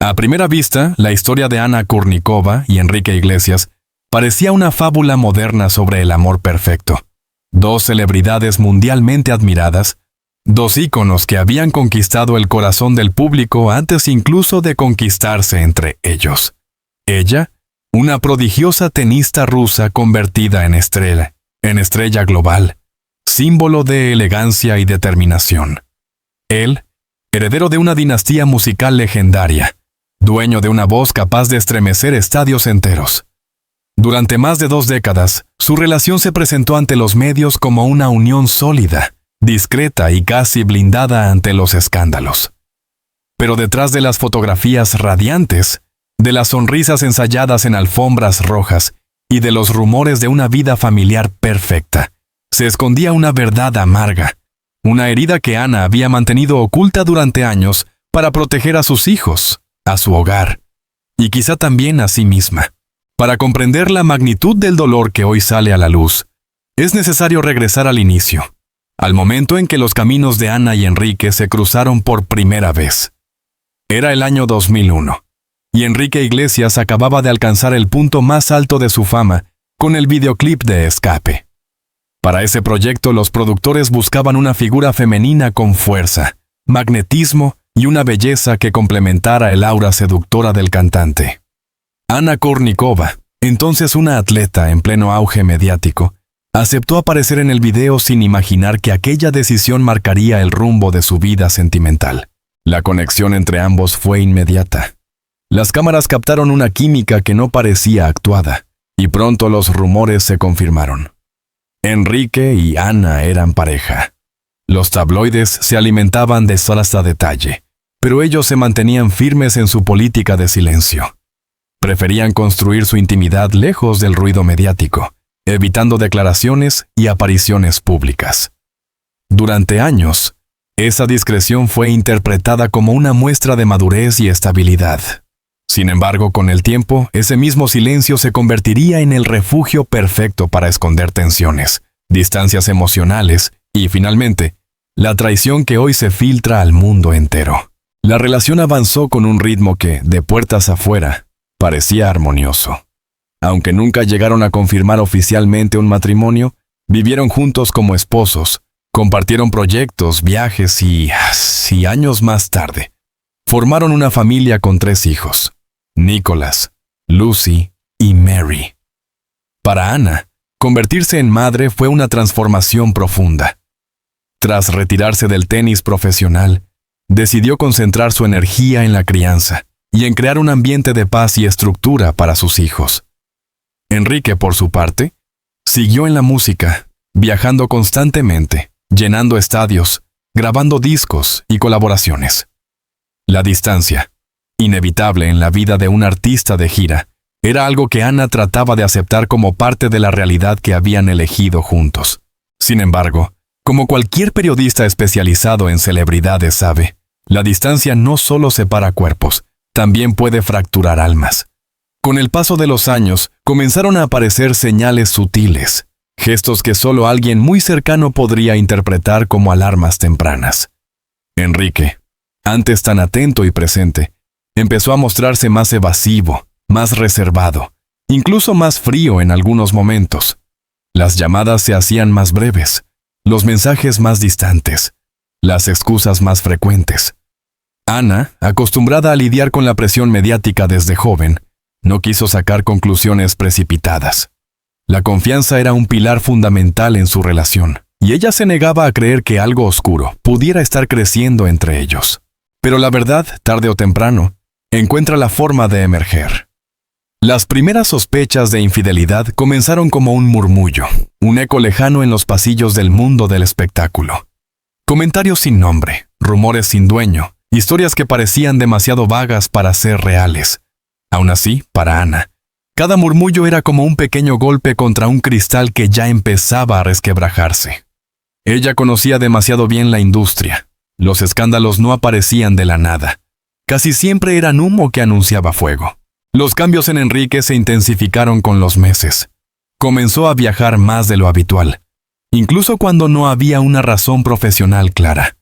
A primera vista, la historia de Anna Kournikova y Enrique Iglesias parecía una fábula moderna sobre el amor perfecto. Dos celebridades mundialmente admiradas, dos íconos que habían conquistado el corazón del público antes incluso de conquistarse entre ellos. Ella, una prodigiosa tenista rusa convertida en estrella global, símbolo de elegancia y determinación. Él, heredero de una dinastía musical legendaria, dueño de una voz capaz de estremecer estadios enteros. Durante más de 2 décadas, su relación se presentó ante los medios como una unión sólida, discreta y casi blindada ante los escándalos. Pero detrás de las fotografías radiantes, de las sonrisas ensayadas en alfombras rojas y de los rumores de una vida familiar perfecta, se escondía una verdad amarga, una herida que Anna había mantenido oculta durante años para proteger a sus hijos, a su hogar, y quizá también a sí misma. Para comprender la magnitud del dolor que hoy sale a la luz, es necesario regresar al inicio, al momento en que los caminos de Anna y Enrique se cruzaron por primera vez. Era el año 2001, y Enrique Iglesias acababa de alcanzar el punto más alto de su fama con el videoclip de Escape. Para ese proyecto, los productores buscaban una figura femenina con fuerza, magnetismo y una belleza que complementara el aura seductora del cantante. Anna Kournikova, entonces una atleta en pleno auge mediático, aceptó aparecer en el video sin imaginar que aquella decisión marcaría el rumbo de su vida sentimental. La conexión entre ambos fue inmediata. Las cámaras captaron una química que no parecía actuada, y pronto los rumores se confirmaron. Enrique y Anna eran pareja. Los tabloides se alimentaban de hasta detalle, pero ellos se mantenían firmes en su política de silencio. Preferían construir su intimidad lejos del ruido mediático, evitando declaraciones y apariciones públicas. Durante años, esa discreción fue interpretada como una muestra de madurez y estabilidad. Sin embargo, con el tiempo, ese mismo silencio se convertiría en el refugio perfecto para esconder tensiones, distancias emocionales y, finalmente, la traición que hoy se filtra al mundo entero. La relación avanzó con un ritmo que, de puertas afuera, parecía armonioso. Aunque nunca llegaron a confirmar oficialmente un matrimonio, vivieron juntos como esposos, compartieron proyectos, viajes y años más tarde, formaron una familia con 3 hijos: Nicholas, Lucy y Mary. Para Anna, convertirse en madre fue una transformación profunda. Tras retirarse del tenis profesional, decidió concentrar su energía en la crianza y en crear un ambiente de paz y estructura para sus hijos. Enrique, por su parte, siguió en la música, viajando constantemente, llenando estadios, grabando discos y colaboraciones. La distancia, inevitable en la vida de un artista de gira, era algo que Anna trataba de aceptar como parte de la realidad que habían elegido juntos. Sin embargo, como cualquier periodista especializado en celebridades sabe, la distancia no solo separa cuerpos, también puede fracturar almas. Con el paso de los años, comenzaron a aparecer señales sutiles, gestos que solo alguien muy cercano podría interpretar como alarmas tempranas. Enrique, antes tan atento y presente, empezó a mostrarse más evasivo, más reservado, incluso más frío en algunos momentos. Las llamadas se hacían más breves, los mensajes más distantes, las excusas más frecuentes. Anna, acostumbrada a lidiar con la presión mediática desde joven, no quiso sacar conclusiones precipitadas. La confianza era un pilar fundamental en su relación, y ella se negaba a creer que algo oscuro pudiera estar creciendo entre ellos. Pero la verdad, tarde o temprano, encuentra la forma de emerger. Las primeras sospechas de infidelidad comenzaron como un murmullo, un eco lejano en los pasillos del mundo del espectáculo. Comentarios sin nombre, rumores sin dueño, historias que parecían demasiado vagas para ser reales. Aún así, para Anna, cada murmullo era como un pequeño golpe contra un cristal que ya empezaba a resquebrajarse. Ella conocía demasiado bien la industria. Los escándalos no aparecían de la nada. Casi siempre eran humo que anunciaba fuego. Los cambios en Enrique se intensificaron con los meses. Comenzó a viajar más de lo habitual, incluso cuando no había una razón profesional clara.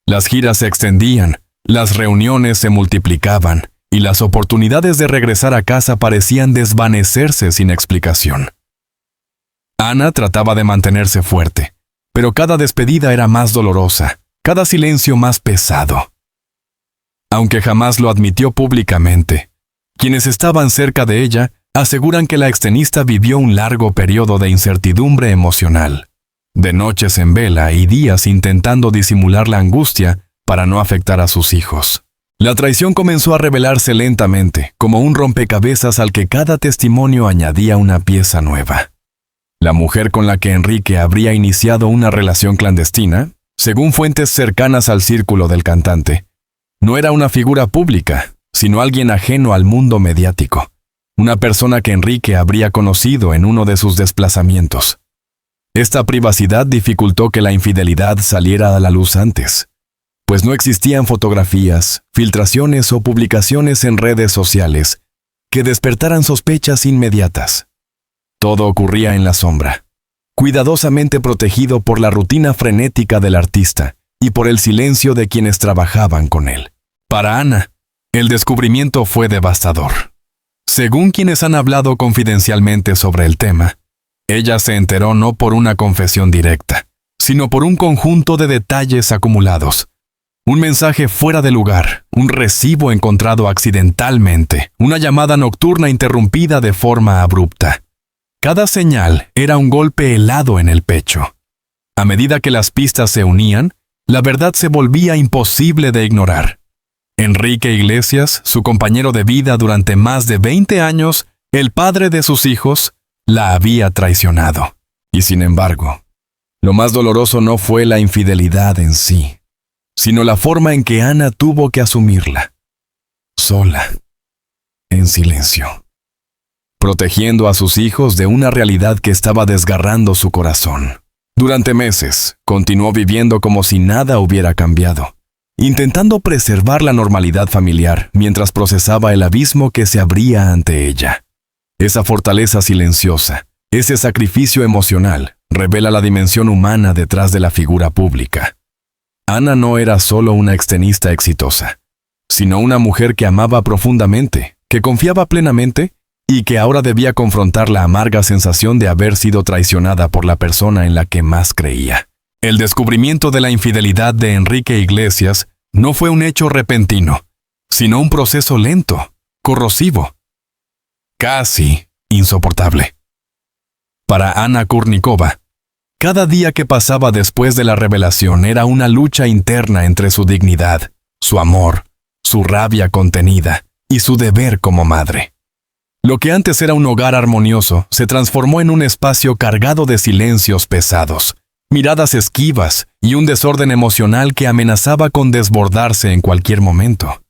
Las giras se extendían, las reuniones se multiplicaban, y las oportunidades de regresar a casa parecían desvanecerse sin explicación. Ana trataba de mantenerse fuerte, pero cada despedida era más dolorosa, cada silencio más pesado. Aunque jamás lo admitió públicamente, quienes estaban cerca de ella aseguran que la extenista vivió un largo periodo de incertidumbre emocional, de noches en vela y días intentando disimular la angustia para no afectar a sus hijos. La traición comenzó a revelarse lentamente, como un rompecabezas al que cada testimonio añadía una pieza nueva. La mujer con la que Enrique habría iniciado una relación clandestina, según fuentes cercanas al círculo del cantante, no era una figura pública, sino alguien ajeno al mundo mediático, una persona que Enrique habría conocido en uno de sus desplazamientos. Esta privacidad dificultó que la infidelidad saliera a la luz antes, pues no existían fotografías, filtraciones o publicaciones en redes sociales que despertaran sospechas inmediatas. Todo ocurría en la sombra, cuidadosamente protegido por la rutina frenética del artista y por el silencio de quienes trabajaban con él. Para Ana, el descubrimiento fue devastador. Según quienes han hablado confidencialmente sobre el tema, ella se enteró no por una confesión directa, sino por un conjunto de detalles acumulados. Un mensaje fuera de lugar, un recibo encontrado accidentalmente, una llamada nocturna interrumpida de forma abrupta. Cada señal era un golpe helado en el pecho. A medida que las pistas se unían, la verdad se volvía imposible de ignorar. Enrique Iglesias, su compañero de vida durante más de 20 años, el padre de sus hijos, la había traicionado. Y sin embargo, lo más doloroso no fue la infidelidad en sí, sino la forma en que Ana tuvo que asumirla. Sola, en silencio, protegiendo a sus hijos de una realidad que estaba desgarrando su corazón. Durante meses, continuó viviendo como si nada hubiera cambiado, intentando preservar la normalidad familiar mientras procesaba el abismo que se abría ante ella. Esa fortaleza silenciosa, ese sacrificio emocional, revela la dimensión humana detrás de la figura pública. Ana no era solo una extenista exitosa, sino una mujer que amaba profundamente, que confiaba plenamente y que ahora debía confrontar la amarga sensación de haber sido traicionada por la persona en la que más creía. El descubrimiento de la infidelidad de Enrique Iglesias no fue un hecho repentino, sino un proceso lento, corrosivo, casi insoportable. Para Ana Kurnikova, cada día que pasaba después de la revelación era una lucha interna entre su dignidad, su amor, su rabia contenida y su deber como madre. Lo que antes era un hogar armonioso se transformó en un espacio cargado de silencios pesados, miradas esquivas y un desorden emocional que amenazaba con desbordarse en cualquier momento.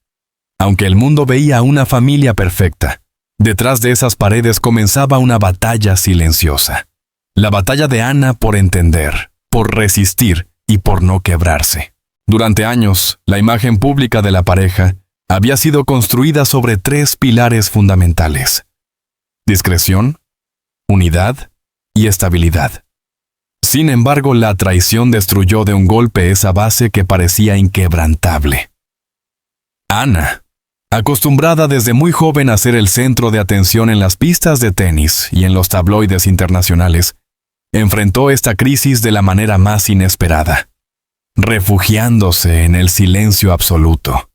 Aunque el mundo veía una familia perfecta, detrás de esas paredes comenzaba una batalla silenciosa. La batalla de Ana por entender, por resistir y por no quebrarse. Durante años, la imagen pública de la pareja había sido construida sobre 3 pilares fundamentales: discreción, unidad y estabilidad. Sin embargo, la traición destruyó de un golpe esa base que parecía inquebrantable. Ana, acostumbrada desde muy joven a ser el centro de atención en las pistas de tenis y en los tabloides internacionales, enfrentó esta crisis de la manera más inesperada, refugiándose en el silencio absoluto.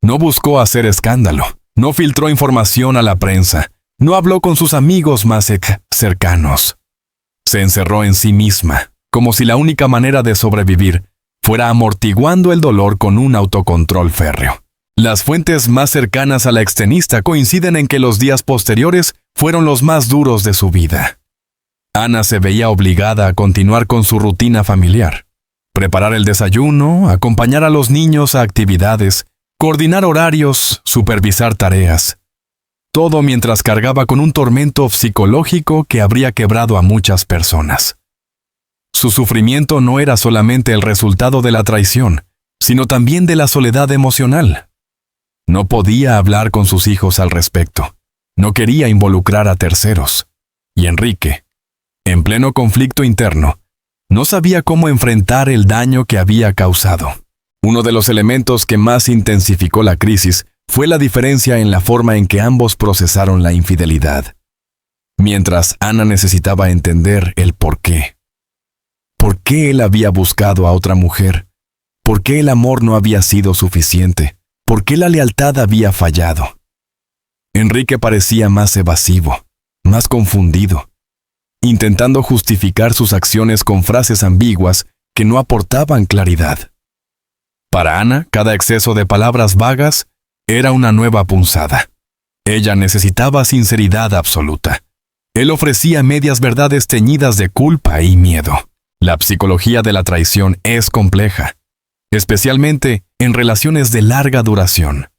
No buscó hacer escándalo, no filtró información a la prensa, no habló con sus amigos más cercanos. Se encerró en sí misma, como si la única manera de sobrevivir fuera amortiguando el dolor con un autocontrol férreo. Las fuentes más cercanas a la extenista coinciden en que los días posteriores fueron los más duros de su vida. Ana se veía obligada a continuar con su rutina familiar, preparar el desayuno, acompañar a los niños a actividades, coordinar horarios, supervisar tareas. Todo mientras cargaba con un tormento psicológico que habría quebrado a muchas personas. Su sufrimiento no era solamente el resultado de la traición, sino también de la soledad emocional. No podía hablar con sus hijos al respecto. No quería involucrar a terceros. Y Enrique, en pleno conflicto interno, no sabía cómo enfrentar el daño que había causado. Uno de los elementos que más intensificó la crisis fue la diferencia en la forma en que ambos procesaron la infidelidad. Mientras Ana necesitaba entender el por qué. ¿Por qué él había buscado a otra mujer? ¿Por qué el amor no había sido suficiente? ¿Por qué la lealtad había fallado? Enrique parecía más evasivo, más confundido, intentando justificar sus acciones con frases ambiguas que no aportaban claridad. Para Ana, cada exceso de palabras vagas era una nueva punzada. Ella necesitaba sinceridad absoluta. Él ofrecía medias verdades teñidas de culpa y miedo. La psicología de la traición es compleja, especialmente en relaciones de larga duración.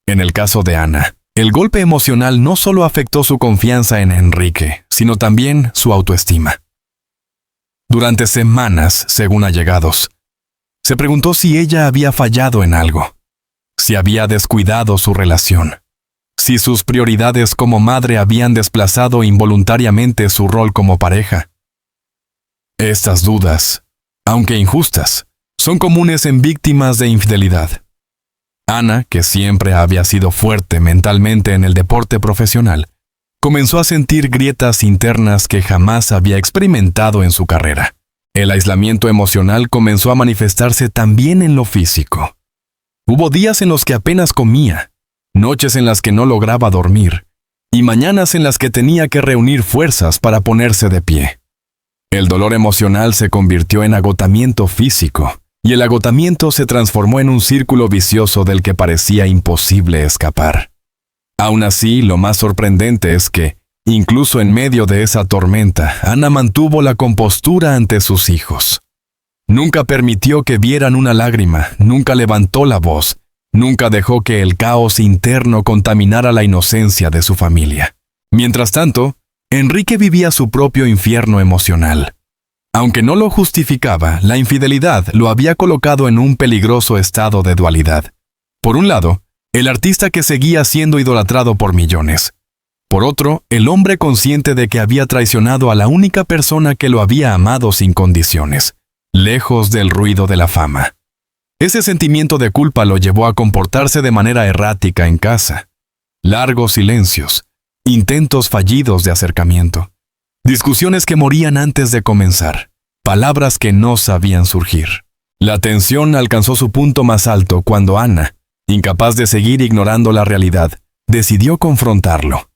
En el caso de Ana, el golpe emocional no solo afectó su confianza en Enrique, sino también su autoestima. Durante semanas, según allegados, se preguntó si ella había fallado en algo, si había descuidado su relación, si sus prioridades como madre habían desplazado involuntariamente su rol como pareja. Estas dudas, aunque injustas, son comunes en víctimas de infidelidad. Ana, que siempre había sido fuerte mentalmente en el deporte profesional, comenzó a sentir grietas internas que jamás había experimentado en su carrera. El aislamiento emocional comenzó a manifestarse también en lo físico. Hubo días en los que apenas comía, noches en las que no lograba dormir, y mañanas en las que tenía que reunir fuerzas para ponerse de pie. El dolor emocional se convirtió en agotamiento físico, y el agotamiento se transformó en un círculo vicioso del que parecía imposible escapar. Aún así, lo más sorprendente es que, incluso en medio de esa tormenta, Ana mantuvo la compostura ante sus hijos. Nunca permitió que vieran una lágrima, nunca levantó la voz, nunca dejó que el caos interno contaminara la inocencia de su familia. Mientras tanto, Enrique vivía su propio infierno emocional. Aunque no lo justificaba, la infidelidad lo había colocado en un peligroso estado de dualidad. Por un lado, el artista que seguía siendo idolatrado por millones. Por otro, el hombre consciente de que había traicionado a la única persona que lo había amado sin condiciones, lejos del ruido de la fama. Ese sentimiento de culpa lo llevó a comportarse de manera errática en casa. Largos silencios, intentos fallidos de acercamiento, discusiones que morían antes de comenzar, palabras que no sabían surgir. La tensión alcanzó su punto más alto cuando Ana, incapaz de seguir ignorando la realidad, decidió confrontarlo.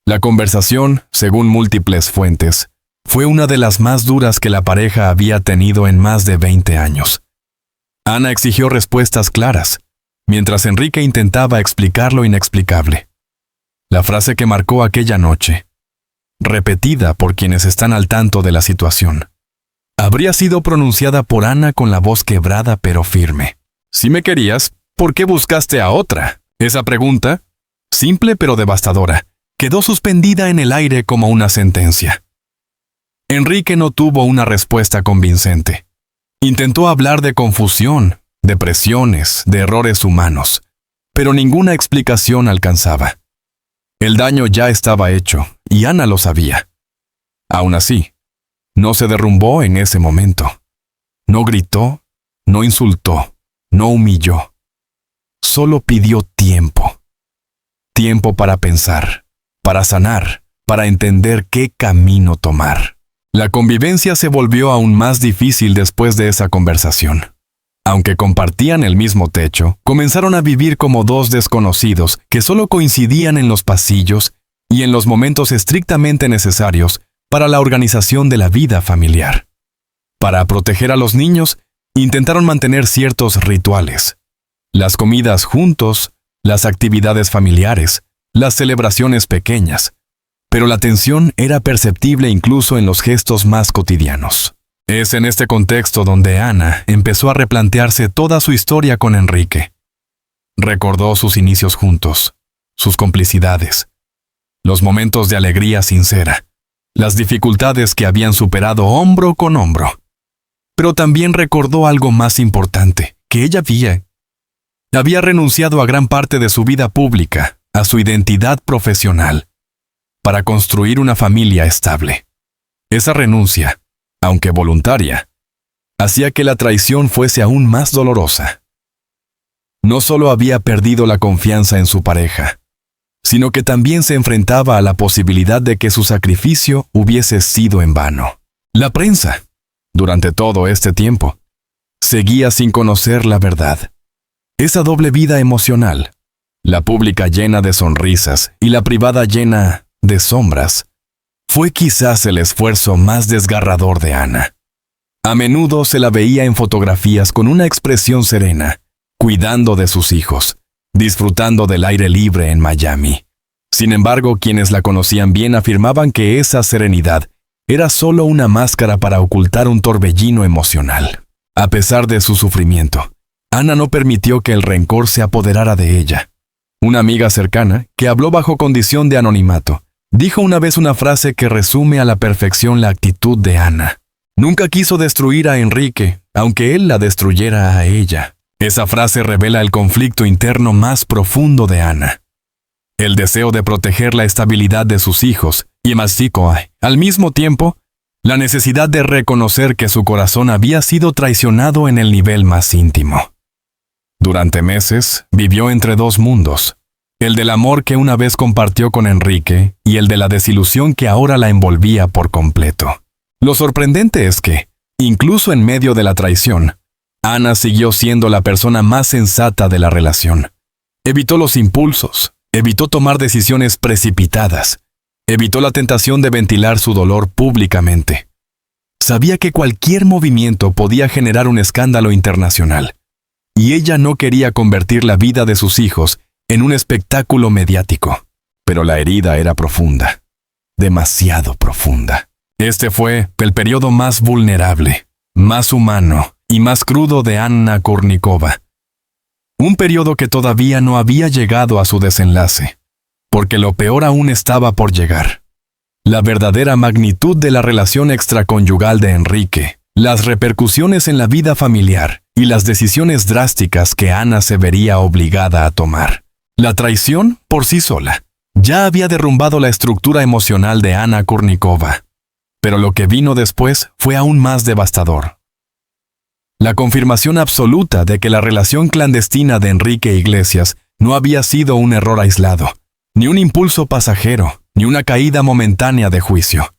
La conversación, según múltiples fuentes, fue una de las más duras que la pareja había tenido en más de 20 años. Ana exigió respuestas claras, mientras Enrique intentaba explicar lo inexplicable. La frase que marcó aquella noche, repetida por quienes están al tanto de la situación, habría sido pronunciada por Ana con la voz quebrada pero firme. Si me querías, ¿por qué buscaste a otra? Esa pregunta, simple pero devastadora, quedó suspendida en el aire como una sentencia. Enrique no tuvo una respuesta convincente. Intentó hablar de confusión, de presiones, de errores humanos, pero ninguna explicación alcanzaba. El daño ya estaba hecho, y Ana lo sabía. Aún así, no se derrumbó en ese momento. No gritó, no insultó, no humilló. Solo pidió tiempo. Tiempo para pensar, para sanar, para entender qué camino tomar. La convivencia se volvió aún más difícil después de esa conversación. Aunque compartían el mismo techo, comenzaron a vivir como dos desconocidos que solo coincidían en los pasillos y en los momentos estrictamente necesarios para la organización de la vida familiar. Para proteger a los niños, intentaron mantener ciertos rituales. Las comidas juntos, las actividades familiares, las celebraciones pequeñas. Pero la tensión era perceptible incluso en los gestos más cotidianos. Es en este contexto donde Ana empezó a replantearse toda su historia con Enrique. Recordó sus inicios juntos, sus complicidades, los momentos de alegría sincera, las dificultades que habían superado hombro con hombro. Pero también recordó algo más importante, que ella había renunciado a gran parte de su vida pública, a su identidad profesional, para construir una familia estable. Esa renuncia, aunque voluntaria, hacía que la traición fuese aún más dolorosa. no solo había perdido la confianza en su pareja, sino que también se enfrentaba a la posibilidad de que su sacrificio hubiese sido en vano. La prensa, durante todo este tiempo, seguía sin conocer la verdad. Esa doble vida emocional, la pública llena de sonrisas y la privada llena de sombras, fue quizás el esfuerzo más desgarrador de Ana. A menudo se la veía en fotografías con una expresión serena, cuidando de sus hijos, disfrutando del aire libre en Miami. Sin embargo, quienes la conocían bien afirmaban que esa serenidad era solo una máscara para ocultar un torbellino emocional. A pesar de su sufrimiento, Ana no permitió que el rencor se apoderara de ella. Una amiga cercana, que habló bajo condición de anonimato, dijo una vez una frase que resume a la perfección la actitud de Ana. Nunca quiso destruir a Enrique, aunque él la destruyera a ella. Esa frase revela el conflicto interno más profundo de Ana. El deseo de proteger la estabilidad de sus hijos y al mismo tiempo, la necesidad de reconocer que su corazón había sido traicionado en el nivel más íntimo. Durante meses, vivió entre dos mundos, el del amor que una vez compartió con Enrique y el de la desilusión que ahora la envolvía por completo. Lo sorprendente es que, incluso en medio de la traición, Ana siguió siendo la persona más sensata de la relación. Evitó los impulsos, evitó tomar decisiones precipitadas, evitó la tentación de ventilar su dolor públicamente. Sabía que cualquier movimiento podía generar un escándalo internacional, y ella no quería convertir la vida de sus hijos en un espectáculo mediático. Pero la herida era profunda, demasiado profunda. Este fue el periodo más vulnerable, más humano y más crudo de Anna Kournikova. Un periodo que todavía no había llegado a su desenlace, porque lo peor aún estaba por llegar. La verdadera magnitud de la relación extraconyugal de Enrique, las repercusiones en la vida familiar y las decisiones drásticas que Ana se vería obligada a tomar. La traición, por sí sola, ya había derrumbado la estructura emocional de Anna Kournikova. Pero lo que vino después fue aún más devastador. La confirmación absoluta de que la relación clandestina de Enrique Iglesias no había sido un error aislado, ni un impulso pasajero, ni una caída momentánea de juicio.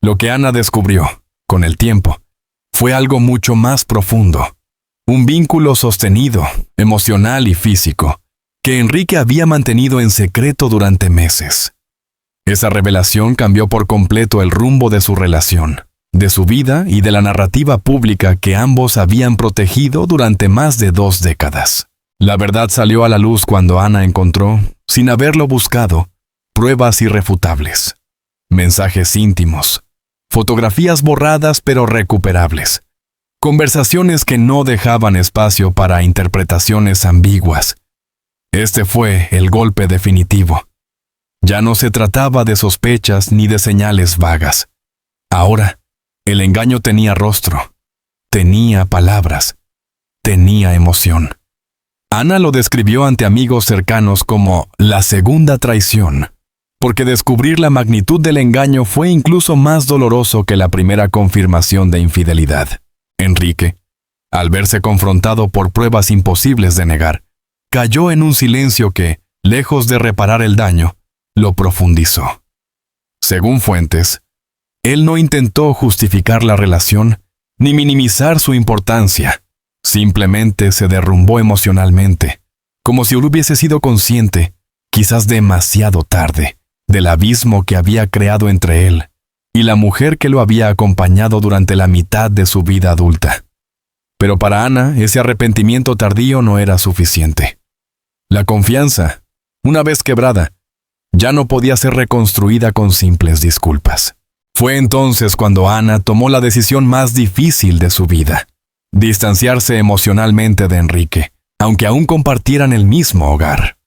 Lo que Ana descubrió, con el tiempo, fue algo mucho más profundo. Un vínculo sostenido, emocional y físico, que Enrique había mantenido en secreto durante meses. Esa revelación cambió por completo el rumbo de su relación, de su vida y de la narrativa pública que ambos habían protegido durante más de 2 décadas. La verdad salió a la luz cuando Ana encontró, sin haberlo buscado, pruebas irrefutables. Mensajes íntimos, fotografías borradas pero recuperables, conversaciones que no dejaban espacio para interpretaciones ambiguas. Este fue el golpe definitivo. Ya no se trataba de sospechas ni de señales vagas. Ahora, el engaño tenía rostro, tenía palabras, tenía emoción. Ana lo describió ante amigos cercanos como la segunda traición, porque descubrir la magnitud del engaño fue incluso más doloroso que la primera confirmación de infidelidad. Enrique, al verse confrontado por pruebas imposibles de negar, cayó en un silencio que, lejos de reparar el daño, lo profundizó. Según fuentes, él no intentó justificar la relación ni minimizar su importancia. Simplemente se derrumbó emocionalmente, como si hubiese sido consciente, quizás demasiado tarde, del abismo que había creado entre él y la mujer que lo había acompañado durante la mitad de su vida adulta. Pero para Ana, ese arrepentimiento tardío no era suficiente. La confianza, una vez quebrada, ya no podía ser reconstruida con simples disculpas. Fue entonces cuando Ana tomó la decisión más difícil de su vida: distanciarse emocionalmente de Enrique, aunque aún compartieran el mismo hogar.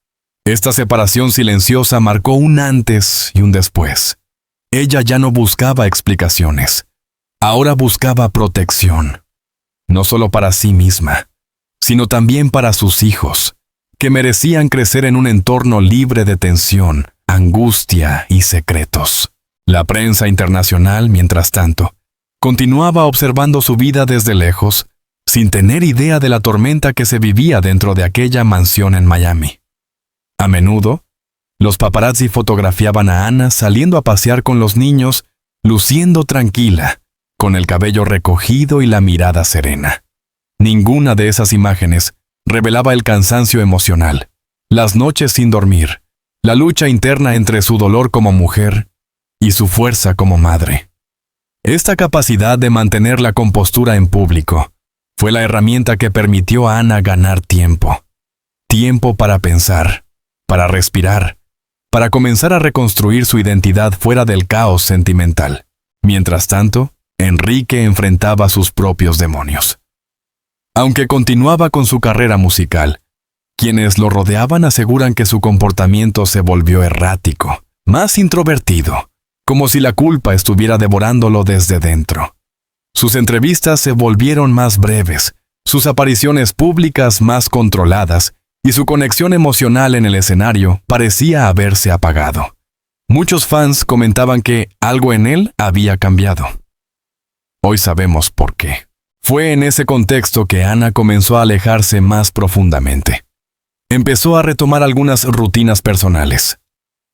Esta separación silenciosa marcó un antes y un después. Ella ya no buscaba explicaciones. Ahora buscaba protección. No solo para sí misma, sino también para sus hijos, que merecían crecer en un entorno libre de tensión, angustia y secretos. La prensa internacional, mientras tanto, continuaba observando su vida desde lejos, sin tener idea de la tormenta que se vivía dentro de aquella mansión en Miami. A menudo, los paparazzi fotografiaban a Ana saliendo a pasear con los niños, luciendo tranquila, con el cabello recogido y la mirada serena. Ninguna de esas imágenes revelaba el cansancio emocional, las noches sin dormir, la lucha interna entre su dolor como mujer y su fuerza como madre. Esta capacidad de mantener la compostura en público fue la herramienta que permitió a Ana ganar tiempo. Tiempo para pensar, para respirar, para comenzar a reconstruir su identidad fuera del caos sentimental. Mientras tanto, Enrique enfrentaba sus propios demonios. Aunque continuaba con su carrera musical, quienes lo rodeaban aseguran que su comportamiento se volvió errático, más introvertido, como si la culpa estuviera devorándolo desde dentro. Sus entrevistas se volvieron más breves, sus apariciones públicas más controladas, y su conexión emocional en el escenario parecía haberse apagado. Muchos fans comentaban que algo en él había cambiado. Hoy sabemos por qué. Fue en ese contexto que Ana comenzó a alejarse más profundamente. Empezó a retomar algunas rutinas personales: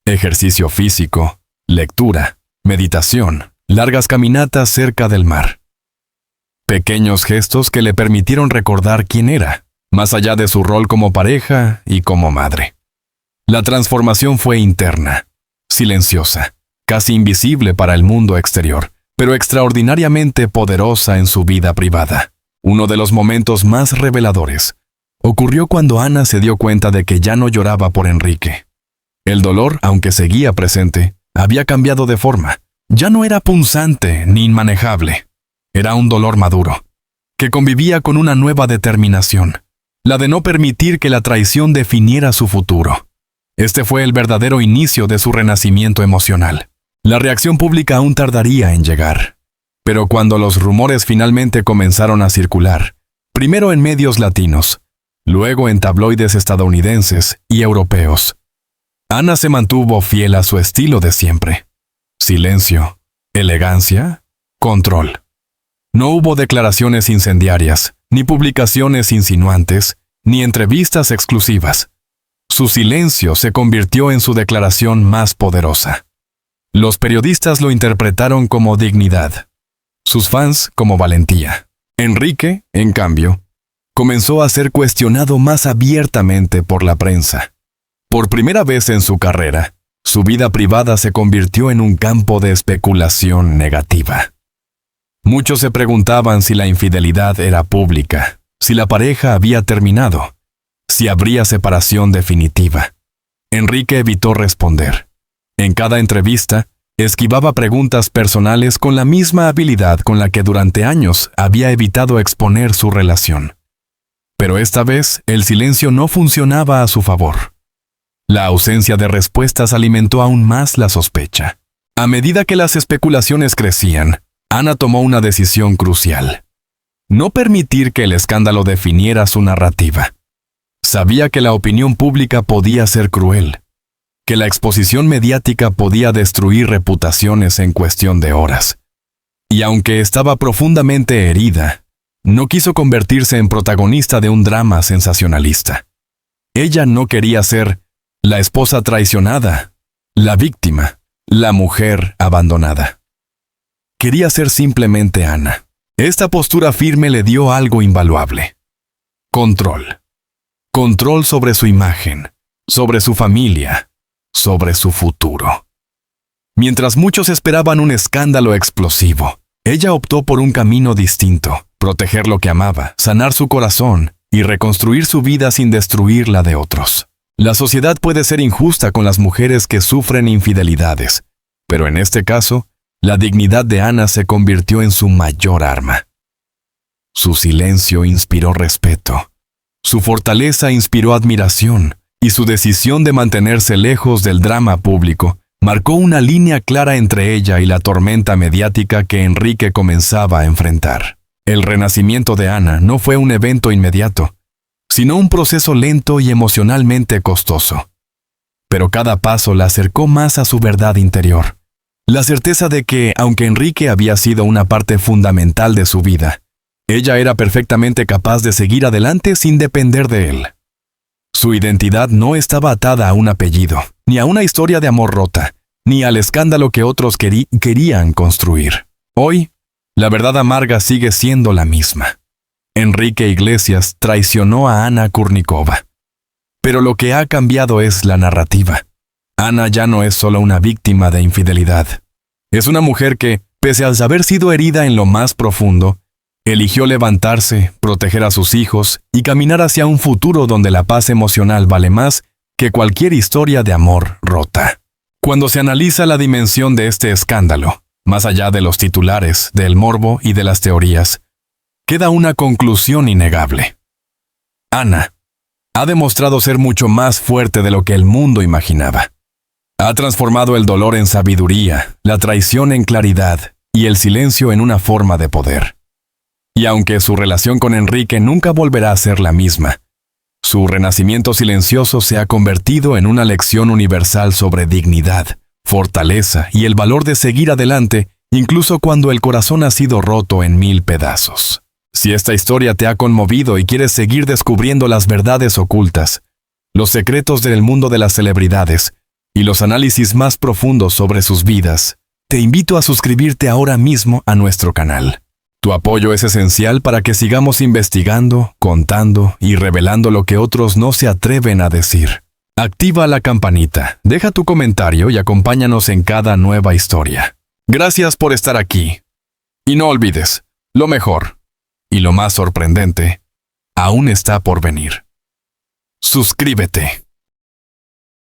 ejercicio físico, lectura, meditación, largas caminatas cerca del mar. Pequeños gestos que le permitieron recordar quién era, más allá de su rol como pareja y como madre. La transformación fue interna, silenciosa, casi invisible para el mundo exterior, pero extraordinariamente poderosa en su vida privada. Uno de los momentos más reveladores ocurrió cuando Ana se dio cuenta de que ya no lloraba por Enrique. El dolor, aunque seguía presente, había cambiado de forma. Ya no era punzante ni inmanejable. Era un dolor maduro, que convivía con una nueva determinación, la de no permitir que la traición definiera su futuro. Este fue el verdadero inicio de su renacimiento emocional. La reacción pública aún tardaría en llegar. Pero cuando los rumores finalmente comenzaron a circular, primero en medios latinos, luego en tabloides estadounidenses y europeos, Ana se mantuvo fiel a su estilo de siempre. Silencio, elegancia, control. No hubo declaraciones incendiarias, ni publicaciones insinuantes, ni entrevistas exclusivas. Su silencio se convirtió en su declaración más poderosa. Los periodistas lo interpretaron como dignidad, sus fans como valentía. Enrique, en cambio, comenzó a ser cuestionado más abiertamente por la prensa. Por primera vez en su carrera, su vida privada se convirtió en un campo de especulación negativa. Muchos se preguntaban si la infidelidad era pública, si la pareja había terminado, si habría separación definitiva. Enrique evitó responder. En cada entrevista, esquivaba preguntas personales con la misma habilidad con la que durante años había evitado exponer su relación. Pero esta vez, el silencio no funcionaba a su favor. La ausencia de respuestas alimentó aún más la sospecha. A medida que las especulaciones crecían, Ana tomó una decisión crucial: no permitir que el escándalo definiera su narrativa. Sabía que la opinión pública podía ser cruel, que la exposición mediática podía destruir reputaciones en cuestión de horas. Y aunque estaba profundamente herida, no quiso convertirse en protagonista de un drama sensacionalista. Ella no quería ser la esposa traicionada, la víctima, la mujer abandonada. Quería ser simplemente Ana. Esta postura firme le dio algo invaluable: control. Control sobre su imagen, sobre su familia, sobre su futuro. Mientras muchos esperaban un escándalo explosivo, ella optó por un camino distinto: proteger lo que amaba, sanar su corazón y reconstruir su vida sin destruir la de otros. La sociedad puede ser injusta con las mujeres que sufren infidelidades, pero en este caso, la dignidad de Ana se convirtió en su mayor arma. Su silencio inspiró respeto, su fortaleza inspiró admiración, y su decisión de mantenerse lejos del drama público marcó una línea clara entre ella y la tormenta mediática que Enrique comenzaba a enfrentar. El renacimiento de Ana no fue un evento inmediato, sino un proceso lento y emocionalmente costoso. Pero cada paso la acercó más a su verdad interior. La certeza de que, aunque Enrique había sido una parte fundamental de su vida, Ella era perfectamente capaz de seguir adelante sin depender de él. Su identidad no estaba atada a un apellido, ni a una historia de amor rota, ni al escándalo que otros querían construir. Hoy, la verdad amarga sigue siendo la misma. Enrique Iglesias traicionó a Ana Kurnikova. Pero lo que ha cambiado es la narrativa. Ana ya no es solo una víctima de infidelidad. Es una mujer que, pese al haber sido herida en lo más profundo, eligió levantarse, proteger a sus hijos y caminar hacia un futuro donde la paz emocional vale más que cualquier historia de amor rota. Cuando se analiza la dimensión de este escándalo, más allá de los titulares, del morbo y de las teorías, queda una conclusión innegable. Ana ha demostrado ser mucho más fuerte de lo que el mundo imaginaba. Ha transformado el dolor en sabiduría, la traición en claridad y el silencio en una forma de poder. Y aunque su relación con Enrique nunca volverá a ser la misma, su renacimiento silencioso se ha convertido en una lección universal sobre dignidad, fortaleza y el valor de seguir adelante, incluso cuando el corazón ha sido roto en 1000 pedazos. Si esta historia te ha conmovido y quieres seguir descubriendo las verdades ocultas, los secretos del mundo de las celebridades y los análisis más profundos sobre sus vidas, te invito a suscribirte ahora mismo a nuestro canal. Tu apoyo es esencial para que sigamos investigando, contando y revelando lo que otros no se atreven a decir. Activa la campanita, deja tu comentario y acompáñanos en cada nueva historia. Gracias por estar aquí. Y no olvides, lo mejor y lo más sorprendente aún está por venir. Suscríbete.